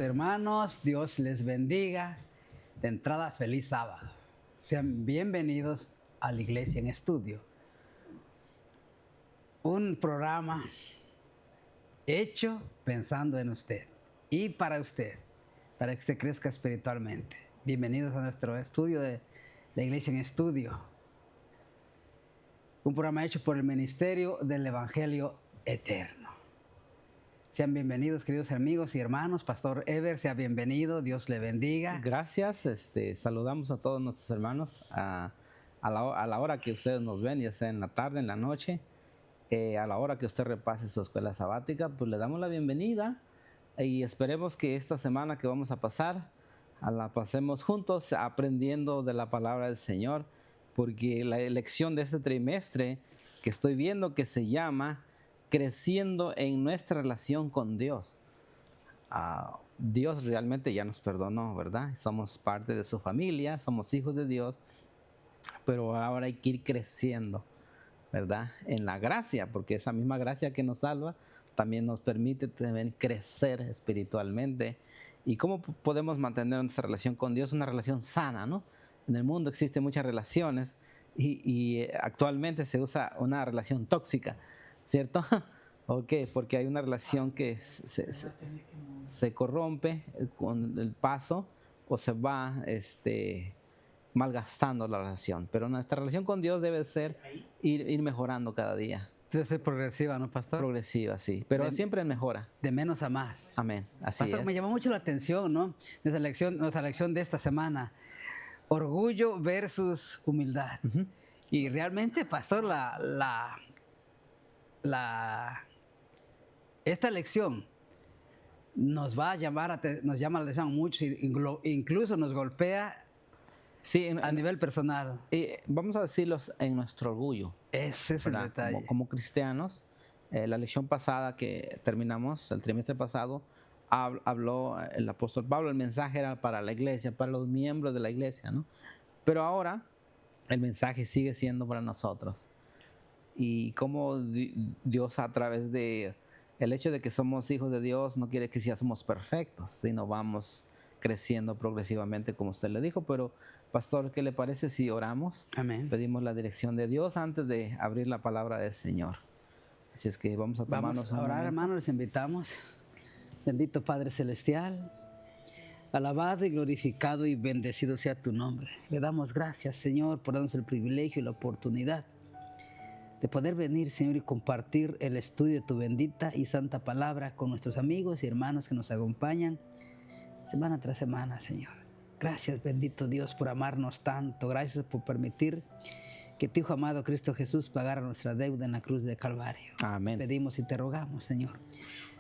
hermanos, Dios les bendiga. De entrada, feliz sábado. Sean bienvenidos a la Iglesia en Estudio. Un programa hecho pensando en usted y para usted, para que usted crezca espiritualmente. Bienvenidos a nuestro estudio de la Iglesia en Estudio. Un programa hecho por el Ministerio del Evangelio Eterno. Sean bienvenidos, queridos amigos y hermanos. Pastor Ever, sea bienvenido. Dios le bendiga. Gracias. Saludamos a todos nuestros hermanos a la hora que ustedes nos ven, ya sea en la tarde, en la noche, a la hora que usted repase su escuela sabática, pues le damos la bienvenida y esperemos que esta semana que vamos a pasar, la pasemos juntos aprendiendo de la palabra del Señor, porque la lección de este trimestre que estoy viendo que se llama Creciendo en nuestra relación con Dios. Dios realmente ya nos perdonó, ¿verdad? Somos parte de su familia, somos hijos de Dios, pero ahora hay que ir creciendo, ¿verdad? En la gracia, porque esa misma gracia que nos salva también nos permite también crecer espiritualmente. ¿Y cómo podemos mantener nuestra relación con Dios? Una relación sana, ¿no? En el mundo existen muchas relaciones y actualmente se usa una relación tóxica, ¿cierto? ¿Por qué? Porque hay una relación que se corrompe con el paso o se va malgastando la relación. Pero nuestra relación con Dios debe ser ir mejorando cada día. Debe ser progresiva, ¿no, pastor? Progresiva, sí, pero siempre en mejora. De menos a más. Amén, así Pastor, es. me llamó mucho la atención, ¿no? Nuestra lección de esta semana. Orgullo versus humildad. Y realmente, pastor, esta lección nos llama la atención mucho, incluso nos golpea a nivel personal. Vamos a decirlo en nuestro orgullo. Ese es el detalle. Como cristianos, la lección pasada que terminamos, el trimestre pasado, habló el apóstol Pablo, el mensaje era para la iglesia, para los miembros de la iglesia, ¿no? Pero ahora el mensaje sigue siendo para nosotros. Y como Dios, a través de el hecho de que somos hijos de Dios, no quiere que ya somos perfectos, sino vamos creciendo progresivamente, como usted le dijo. Pero, pastor, ¿qué le parece si oramos? Amén. Pedimos la dirección de Dios antes de abrir la palabra del Señor. Así es que vamos a tomarnos a orar, hermanos, les invitamos. Bendito Padre Celestial, alabado y glorificado y bendecido sea tu nombre. Le damos gracias, Señor, por darnos el privilegio y la oportunidad de poder venir, Señor, y compartir el estudio de tu bendita y santa palabra con nuestros amigos y hermanos que nos acompañan semana tras semana, Señor. Gracias, bendito Dios, por amarnos tanto. Gracias por permitir que tu Hijo amado Cristo Jesús pagara nuestra deuda en la cruz de Calvario. Amén. Pedimos y te rogamos, Señor,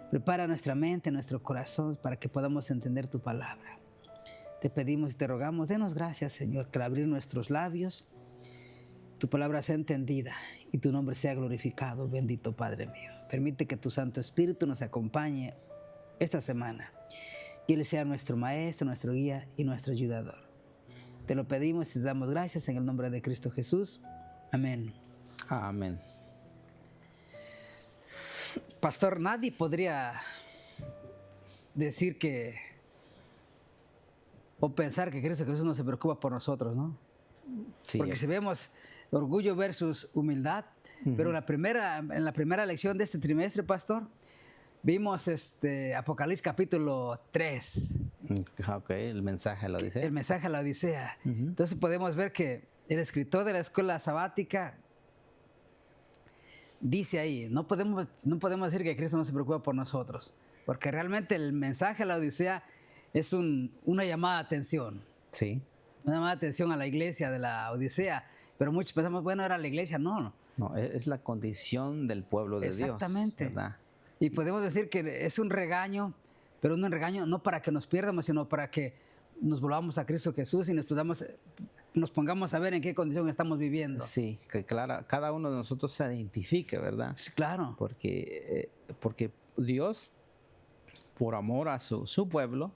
prepara nuestra mente, nuestro corazón para que podamos entender tu palabra. Te pedimos y te rogamos, denos gracias, Señor, que al abrir nuestros labios, tu palabra sea entendida y tu nombre sea glorificado, bendito Padre mío. Permite que tu Santo Espíritu nos acompañe esta semana. Que Él sea nuestro Maestro, nuestro guía y nuestro ayudador. Te lo pedimos y te damos gracias en el nombre de Cristo Jesús. Amén. Amén. Pastor, nadie podría decir o pensar que Cristo Jesús no se preocupa por nosotros, ¿no? Sí, porque si vemos orgullo versus humildad, pero en la primera lección de este trimestre, pastor, vimos Apocalipsis capítulo 3. Ok, el mensaje a la Odisea. El mensaje a la Odisea. Entonces podemos ver que el escritor de la escuela sabática dice ahí, no podemos decir que Cristo no se preocupa por nosotros, porque realmente el mensaje a la Odisea es una llamada de atención. Sí. Una llamada de atención a la iglesia de la Odisea. Pero muchos pensamos, bueno, era la iglesia. No, es la condición del pueblo de Dios. Exactamente. ¿Verdad? Y podemos decir que es un regaño, pero un regaño no para que nos pierdamos, sino para que nos volvamos a Cristo Jesús y nos pongamos a ver en qué condición estamos viviendo. Sí, que claro, cada uno de nosotros se identifique, ¿verdad? Sí, claro. Porque Dios, por amor a su pueblo,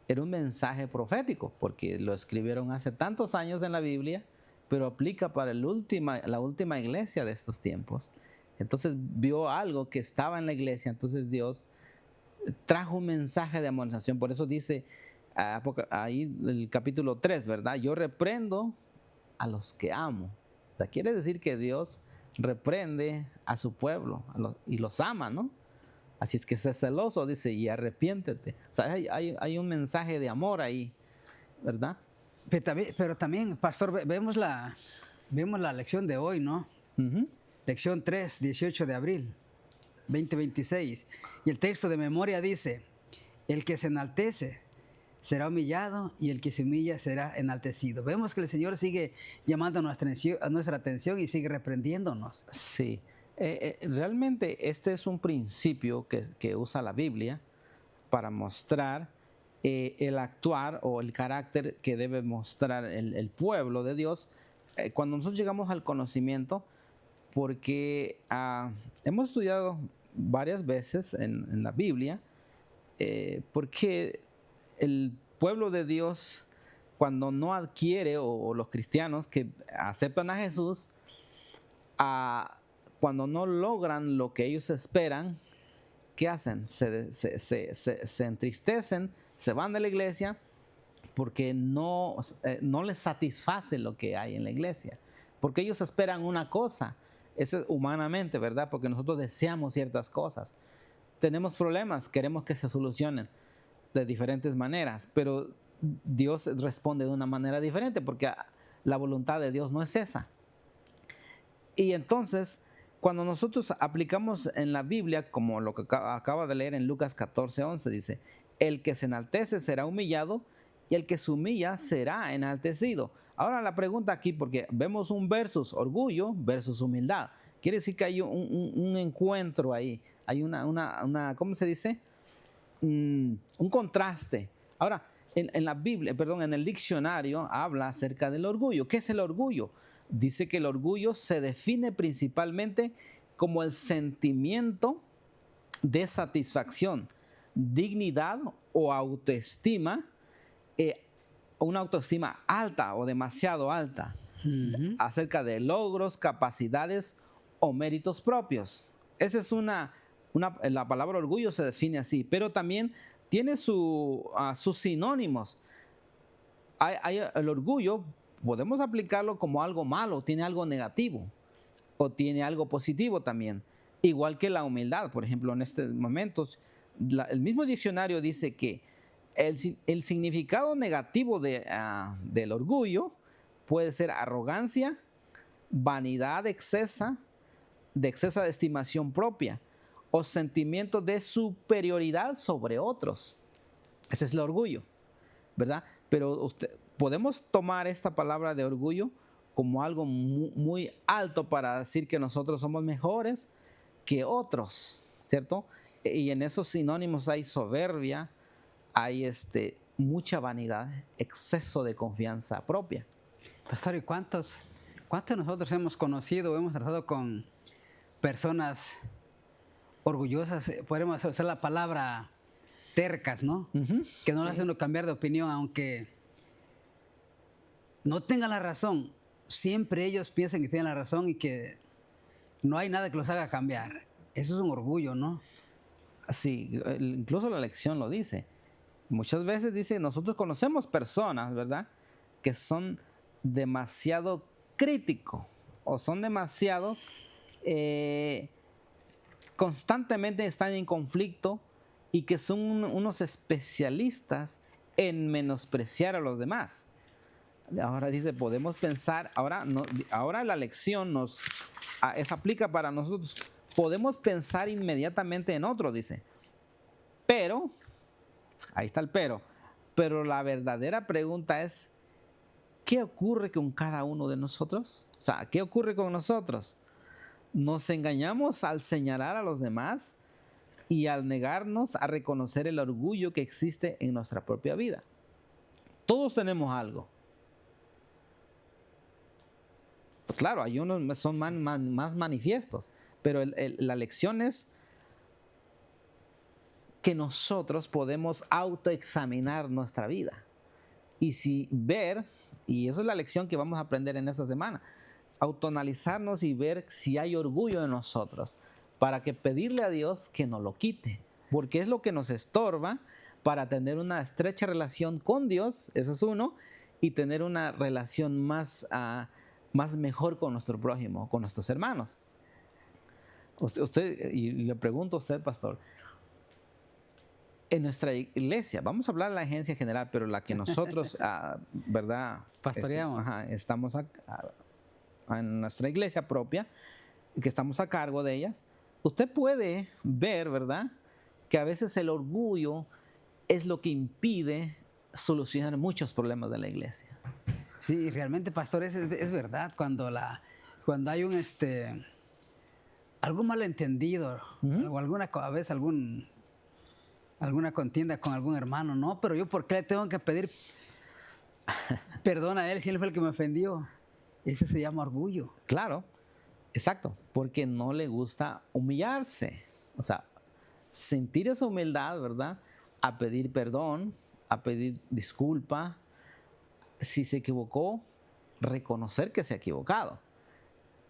era un mensaje profético, porque lo escribieron hace tantos años en la Biblia, pero aplica para la última iglesia de estos tiempos. Entonces vio algo que estaba en la iglesia, entonces Dios trajo un mensaje de amonestación. Por eso dice ahí el capítulo 3, ¿verdad? Yo reprendo a los que amo. O sea, quiere decir que Dios reprende a su pueblo y los ama, ¿no? Así es que sé celoso, dice, y arrepiéntete. O sea, hay un mensaje de amor ahí, ¿verdad? Pero también, pastor, vemos la lección de hoy, ¿no? Ujú. Lección 3, 18 de abril, 2026. Y el texto de memoria dice, el que se enaltece será humillado y el que se humilla será enaltecido. Vemos que el Señor sigue llamando a nuestra atención y sigue reprendiéndonos. Sí, realmente este es un principio que usa la Biblia para mostrar el actuar o el carácter que debe mostrar el pueblo de Dios cuando nosotros llegamos al conocimiento, porque hemos estudiado varias veces en la Biblia, porque el pueblo de Dios, cuando no adquiere, o los cristianos que aceptan a Jesús, cuando no logran lo que ellos esperan, ¿qué hacen? Se entristecen, se van de la iglesia porque no les satisface lo que hay en la iglesia. Porque ellos esperan una cosa, eso es humanamente, ¿verdad? Porque nosotros deseamos ciertas cosas. Tenemos problemas, queremos que se solucionen de diferentes maneras, pero Dios responde de una manera diferente porque la voluntad de Dios no es esa. Y entonces, cuando nosotros aplicamos en la Biblia, como lo que acaba de leer en Lucas 14:11, dice, el que se enaltece será humillado y el que se humilla será enaltecido. Ahora la pregunta aquí, porque vemos un versus orgullo versus humildad. Quiere decir que hay un encuentro ahí, hay ¿cómo se dice? Un contraste. Ahora, en la Biblia, perdón, en el diccionario habla acerca del orgullo. ¿Qué es el orgullo? Dice que el orgullo se define principalmente como el sentimiento de satisfacción, dignidad o autoestima, una autoestima alta o demasiado alta, acerca de logros, capacidades o méritos propios. Esa es la palabra orgullo se define así, pero también tiene sus sinónimos. El orgullo podemos aplicarlo como algo malo, tiene algo negativo o tiene algo positivo también. Igual que la humildad, por ejemplo, en estos momentos, el mismo diccionario dice que el significado negativo del orgullo puede ser arrogancia, vanidad excesa, de excesa de estimación propia o sentimiento de superioridad sobre otros. Ese es el orgullo, ¿verdad? Pero podemos tomar esta palabra de orgullo como algo muy alto para decir que nosotros somos mejores que otros, ¿cierto? Y en esos sinónimos hay soberbia, hay mucha vanidad, exceso de confianza propia. Pastor, ¿y cuántos de nosotros hemos conocido o hemos tratado con personas orgullosas? Podemos usar la palabra tercas, ¿no? Que no le hacen cambiar de opinión, aunque no tengan la razón. Siempre ellos piensan que tienen la razón y que no hay nada que los haga cambiar. Eso es un orgullo, ¿no? Sí, incluso la lección lo dice. Muchas veces dice, nosotros conocemos personas, ¿verdad?, que son demasiado críticos o son demasiados, constantemente están en conflicto y que son unos especialistas en menospreciar a los demás. Ahora dice, podemos pensar, ahora la lección aplica para nosotros. Podemos pensar inmediatamente en otro, dice. Pero, ahí está el pero la verdadera pregunta es, ¿qué ocurre con cada uno de nosotros? O sea, ¿qué ocurre con nosotros? ¿Nos engañamos al señalar a los demás y al negarnos a reconocer el orgullo que existe en nuestra propia vida? Todos tenemos algo. Pues claro, hay unos son más manifiestos, pero la lección es que nosotros podemos autoexaminar nuestra vida y y esa es la lección que vamos a aprender en esta semana, autoanalizarnos y ver si hay orgullo en nosotros, para que pedirle a Dios que nos lo quite, porque es lo que nos estorba para tener una estrecha relación con Dios, eso es uno, y tener una relación más mejor con nuestro prójimo, con nuestros hermanos. Y le pregunto a usted, pastor, en nuestra iglesia, vamos a hablar de la agencia general, pero la que nosotros, ¿verdad? Pastoreamos. Estamos en nuestra iglesia propia, que estamos a cargo de ellas. Usted puede ver, ¿verdad?, que a veces el orgullo es lo que impide solucionar muchos problemas de la iglesia. Sí, realmente, pastor, es verdad. Cuando hay algún malentendido, o a veces alguna contienda con algún hermano, no, pero yo ¿por qué le tengo que pedir perdón a él si él fue el que me ofendió? Ese se llama orgullo. Claro, exacto, porque no le gusta humillarse. O sea, sentir esa humildad, ¿verdad? A pedir perdón, a pedir disculpa. Si se equivocó, reconocer que se ha equivocado.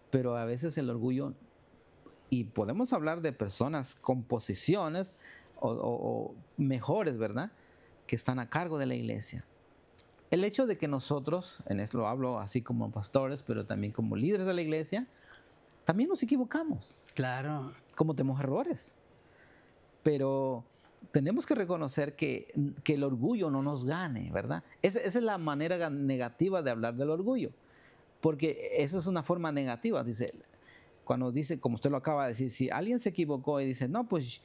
Pero a veces el orgullo, y podemos hablar de personas con posiciones o mejores, ¿verdad?, que están a cargo de la iglesia. El hecho de que nosotros, en esto lo hablo así como pastores, pero también como líderes de la iglesia, también nos equivocamos. Claro. Cometemos errores. Pero tenemos que reconocer que el orgullo no nos gane, ¿verdad? Esa es la manera negativa de hablar del orgullo. Porque esa es una forma negativa. Cuando dice, como usted lo acaba de decir, si alguien se equivocó y dice, no, pues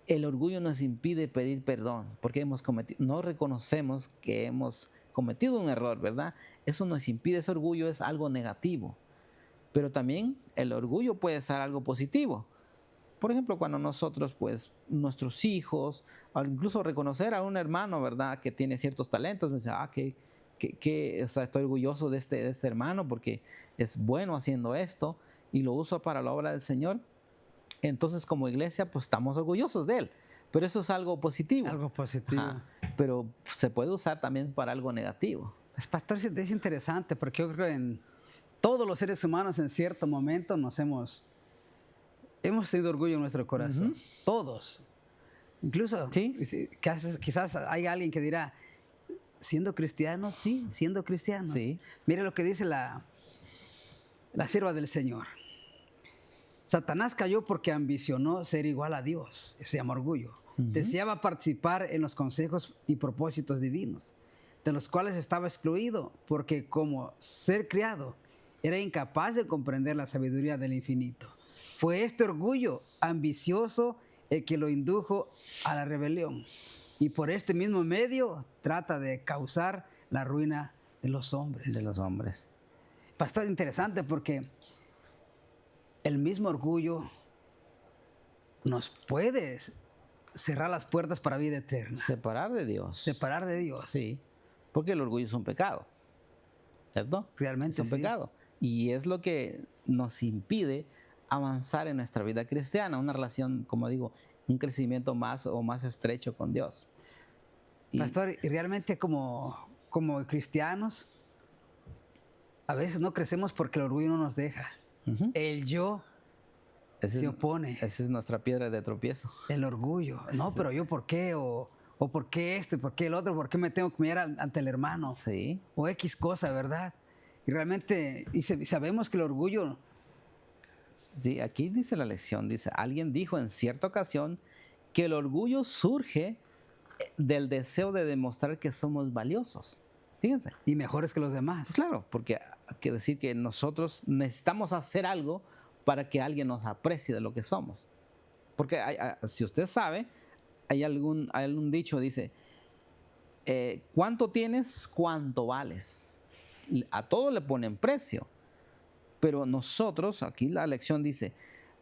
el orgullo nos impide pedir perdón porque no reconocemos que hemos cometido un error, ¿verdad? Eso nos impide, ese orgullo es algo negativo. Pero también el orgullo puede ser algo positivo. Por ejemplo, cuando nosotros, pues, nuestros hijos, o incluso reconocer a un hermano, ¿verdad?, que tiene ciertos talentos, me dice, o sea, estoy orgulloso de este hermano porque es bueno haciendo esto y lo uso para la obra del Señor. Entonces, como iglesia, pues estamos orgullosos de él. Pero eso es algo positivo. Algo positivo. Ajá. Pero se puede usar también para algo negativo. Pues, pastor, es interesante porque yo creo que en todos los seres humanos en cierto momento hemos tenido orgullo en nuestro corazón. Todos. Incluso, ¿Sí? quizás hay alguien que dirá, ¿siendo cristiano? Sí, siendo cristiano. Sí. Mire lo que dice la sierva del Señor. Satanás cayó porque ambicionó ser igual a Dios. Se llama orgullo. Deseaba participar en los consejos y propósitos divinos, de los cuales estaba excluido, porque como ser criado era incapaz de comprender la sabiduría del infinito. Fue este orgullo ambicioso el que lo indujo a la rebelión. Y por este mismo medio trata de causar la ruina de los hombres. De los hombres. Pastor, interesante porque el mismo orgullo nos puede cerrar las puertas para vida eterna. Separar de Dios. Separar de Dios. Sí, porque el orgullo es un pecado, ¿cierto? Realmente es un pecado. Y es lo que nos impide avanzar en nuestra vida cristiana, una relación, como digo, un crecimiento más estrecho con Dios. Pastor, y realmente como cristianos, a veces no crecemos porque el orgullo no nos deja. El yo se opone. Esa es nuestra piedra de tropiezo. El orgullo. No, pero yo ¿por qué? O ¿por qué esto? ¿Por qué el otro? ¿Por qué me tengo que mirar ante el hermano? Sí. O X cosa, ¿verdad? Y realmente, sabemos que el orgullo... Sí, aquí dice la lección, dice, alguien dijo en cierta ocasión que el orgullo surge del deseo de demostrar que somos valiosos. Fíjense. Y mejores que los demás. Claro, porque hay que decir que nosotros necesitamos hacer algo para que alguien nos aprecie de lo que somos. Porque si usted sabe, hay algún dicho, dice, ¿cuánto tienes? ¿Cuánto vales? A todo le ponen precio. Pero nosotros, aquí la lección dice,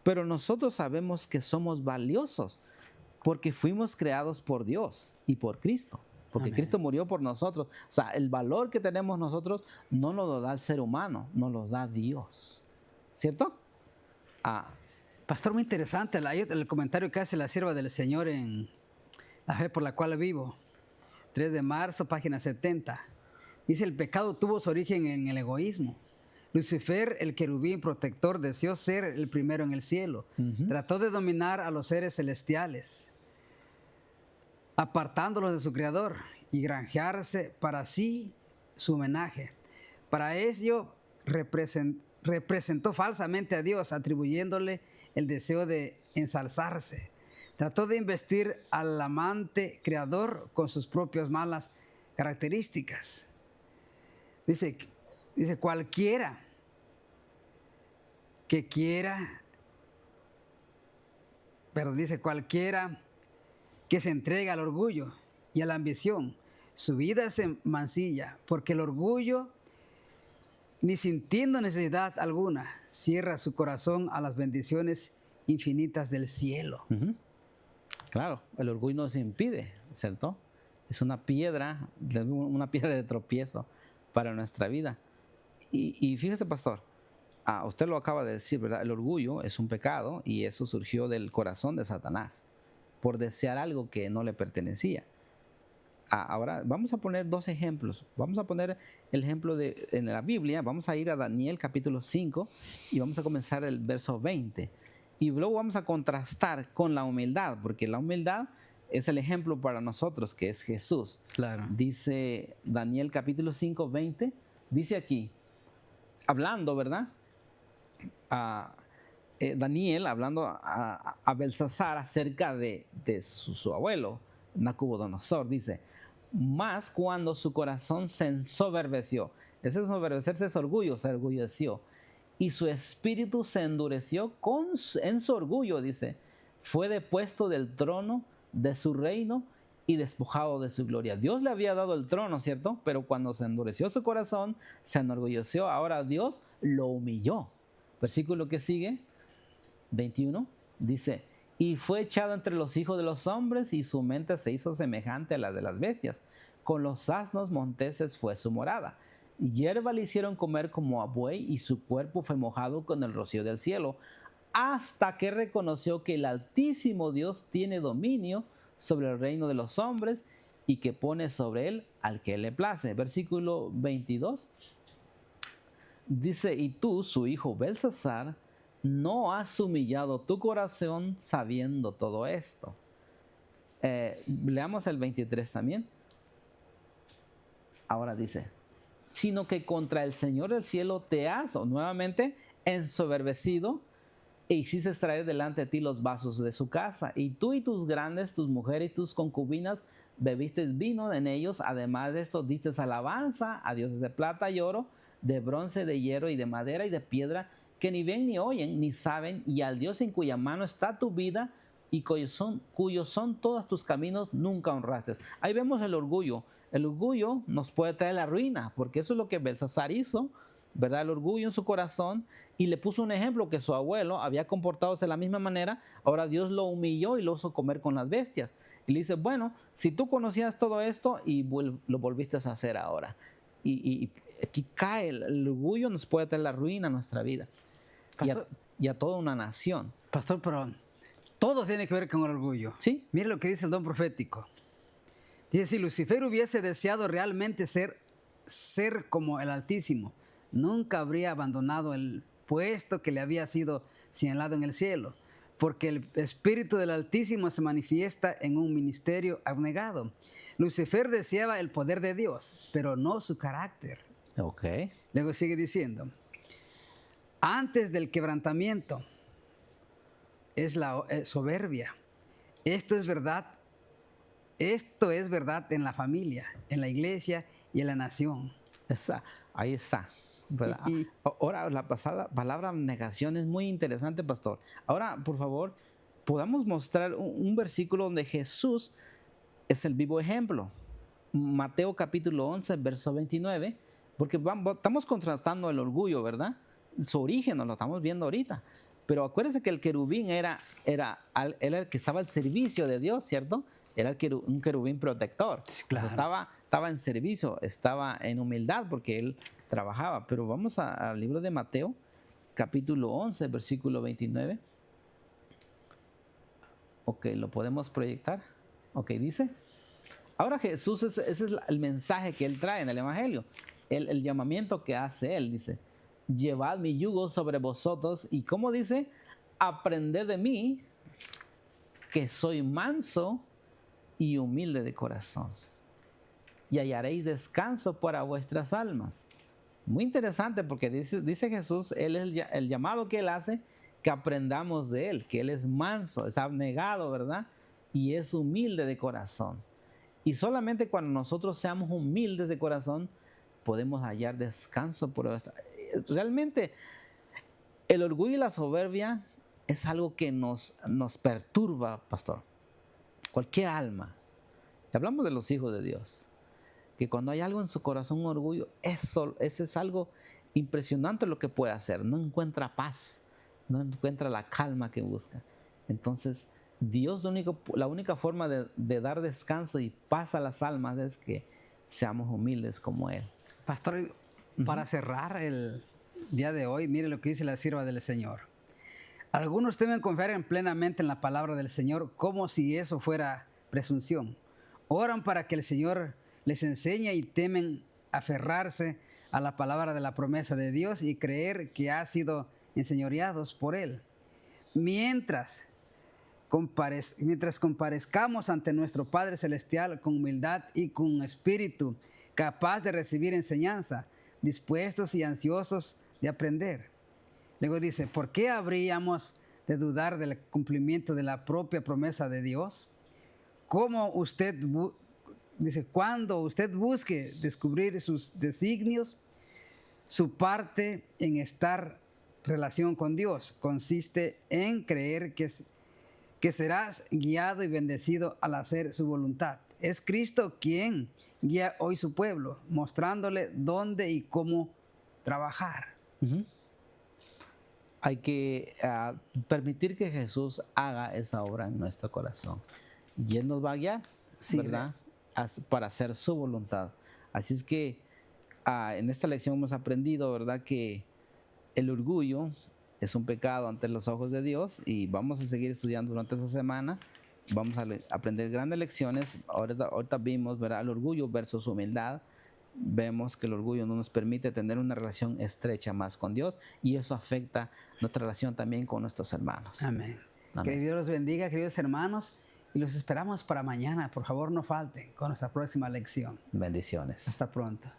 pero nosotros sabemos que somos valiosos porque fuimos creados por Dios y por Cristo. Porque Amén. Cristo murió por nosotros. O sea, el valor que tenemos nosotros no nos lo da el ser humano, nos lo da Dios. ¿Cierto? Pastor, muy interesante el comentario que hace la sierva del Señor en La Fe por la Cual Vivo. 3 de marzo, página 70. Dice, el pecado tuvo su origen en el egoísmo. Lucifer, el querubín protector, deseó ser el primero en el cielo. Trató de dominar a los seres celestiales, apartándolos de su creador y granjearse para sí su homenaje. Para ello representó falsamente a Dios, atribuyéndole el deseo de ensalzarse. Trató de investir al amante creador con sus propias malas características. Dice cualquiera que quiera, cualquiera que se entrega al orgullo y a la ambición, su vida se mancilla, porque el orgullo, ni sintiendo necesidad alguna, cierra su corazón a las bendiciones infinitas del cielo. Claro, el orgullo nos impide, ¿cierto? Es una piedra de tropiezo para nuestra vida. Y fíjese, pastor, usted lo acaba de decir, ¿verdad? El orgullo es un pecado y eso surgió del corazón de Satanás por desear algo que no le pertenecía. Ahora vamos a poner dos ejemplos. Vamos a poner el ejemplo en la Biblia. Vamos a ir a Daniel capítulo 5 y vamos a comenzar el verso 20. Y luego vamos a contrastar con la humildad, porque la humildad es el ejemplo para nosotros, que es Jesús. Claro. Dice Daniel capítulo 5, 20. Dice aquí, hablando, ¿verdad? Daniel hablando a Belsasar acerca de su abuelo, Nabucodonosor, dice, mas cuando su corazón se ensoberbeció, ese ensoberbecerse es orgullo, se orgulleció, y su espíritu se endureció en su orgullo, dice, fue depuesto del trono de su reino y despojado de su gloria. Dios le había dado el trono, ¿cierto? Pero cuando se endureció su corazón, se enorgulleció, ahora Dios lo humilló. Versículo que sigue, 21, dice, y fue echado entre los hijos de los hombres y su mente se hizo semejante a la de las bestias. Con los asnos monteses fue su morada. Hierba le hicieron comer como a buey y su cuerpo fue mojado con el rocío del cielo, hasta que reconoció que el Altísimo Dios tiene dominio sobre el reino de los hombres y que pone sobre él al que le place. Versículo 22 dice, y tú, su hijo Belsasar, no has humillado tu corazón sabiendo todo esto. Leamos el 23 también. Ahora dice, sino que contra el Señor del cielo te has nuevamente ensoberbecido e hiciste traer delante de ti los vasos de su casa. Y tú y tus grandes, tus mujeres y tus concubinas bebiste vino en ellos. Además de esto diste alabanza a dioses de plata y oro, de bronce, de hierro y de madera y de piedra, que ni ven ni oyen ni saben, y al Dios en cuya mano está tu vida y cuyos son todos tus caminos nunca honraste. Ahí vemos el orgullo. El orgullo nos puede traer la ruina, porque eso es lo que Belsasar hizo, ¿verdad? El orgullo en su corazón, y le puso un ejemplo que su abuelo había comportado de la misma manera. Ahora Dios lo humilló y lo hizo comer con las bestias. Y le dice, bueno, si tú conocías todo esto y lo volviste a hacer ahora. Y aquí cae el orgullo, nos puede traer la ruina a nuestra vida. Pastor, y a toda una nación. Pastor, pero todo tiene que ver con el orgullo. Sí. Mire lo que dice el don profético. Dice, si Lucifer hubiese deseado realmente ser como el Altísimo, nunca habría abandonado el puesto que le había sido señalado en el cielo, porque el Espíritu del Altísimo se manifiesta en un ministerio abnegado. Lucifer deseaba el poder de Dios, pero no su carácter. Ok. Luego sigue diciendo, antes del quebrantamiento es la soberbia. Esto es verdad en la familia, en la iglesia y en la nación. Ahí está. Ahora, la palabra negación es muy interesante, pastor. Ahora, por favor, podamos mostrar un versículo donde Jesús es el vivo ejemplo. Mateo capítulo 11, verso 29, porque estamos contrastando el orgullo, ¿verdad? Su origen nos lo estamos viendo ahorita. Pero acuérdense que el querubín era el que estaba al servicio de Dios, ¿cierto? Era un querubín protector. Sí, claro. Estaba en servicio, estaba en humildad porque él trabajaba. Pero vamos al libro de Mateo, capítulo 11, versículo 29. Ok, ¿lo podemos proyectar? Ok, dice. Ahora Jesús, ese es el mensaje que él trae en el Evangelio. El llamamiento que hace él, dice. llevad mi yugo sobre vosotros y, ¿cómo dice? Aprended de mí, que soy manso y humilde de corazón, y hallaréis descanso para vuestras almas. Muy interesante, porque dice Jesús, Él es el llamado que Él hace, que aprendamos de Él, que Él es manso, es abnegado, ¿verdad? Y es humilde de corazón. Y solamente cuando nosotros seamos humildes de corazón, podemos hallar descanso por nuestra. Realmente, el orgullo y la soberbia es algo que nos perturba, pastor. Cualquier alma. Te hablamos de los hijos de Dios. Que cuando hay algo en su corazón, un orgullo, eso es algo impresionante lo que puede hacer. No encuentra paz, no encuentra la calma que busca. Entonces, Dios, la única forma de dar descanso y paz a las almas es que seamos humildes como Él. Pastor, para cerrar el día de hoy, mire lo que dice la sierva del Señor. Algunos temen confiar plenamente en la palabra del Señor como si eso fuera presunción. Oran para que el Señor les enseñe y temen aferrarse a la palabra de la promesa de Dios y creer que ha sido enseñoreados por Él. Mientras comparezcamos ante nuestro Padre Celestial con humildad y con espíritu capaz de recibir enseñanza, dispuestos y ansiosos de aprender. Luego dice, ¿por qué habríamos de dudar del cumplimiento de la propia promesa de Dios? Cuando usted busque descubrir sus designios, su parte en estar relación con Dios consiste en creer que serás guiado y bendecido al hacer su voluntad. Es Cristo quien guía hoy su pueblo, mostrándole dónde y cómo trabajar. Hay que permitir que Jesús haga esa obra en nuestro corazón. Y Él nos va a guiar, Sí, ¿verdad? Para hacer su voluntad. Así es que en esta lección hemos aprendido, ¿verdad?, que el orgullo es un pecado ante los ojos de Dios, y vamos a seguir estudiando durante esta semana. Vamos a aprender grandes lecciones. Ahorita vimos, ¿verdad?, el orgullo versus humildad. Vemos que el orgullo no nos permite tener una relación estrecha más con Dios, y eso afecta nuestra relación también con nuestros hermanos. Amén. Amén. Que Dios los bendiga, queridos hermanos, y los esperamos para mañana. Por favor, no falten con nuestra próxima lección. Bendiciones. Hasta pronto.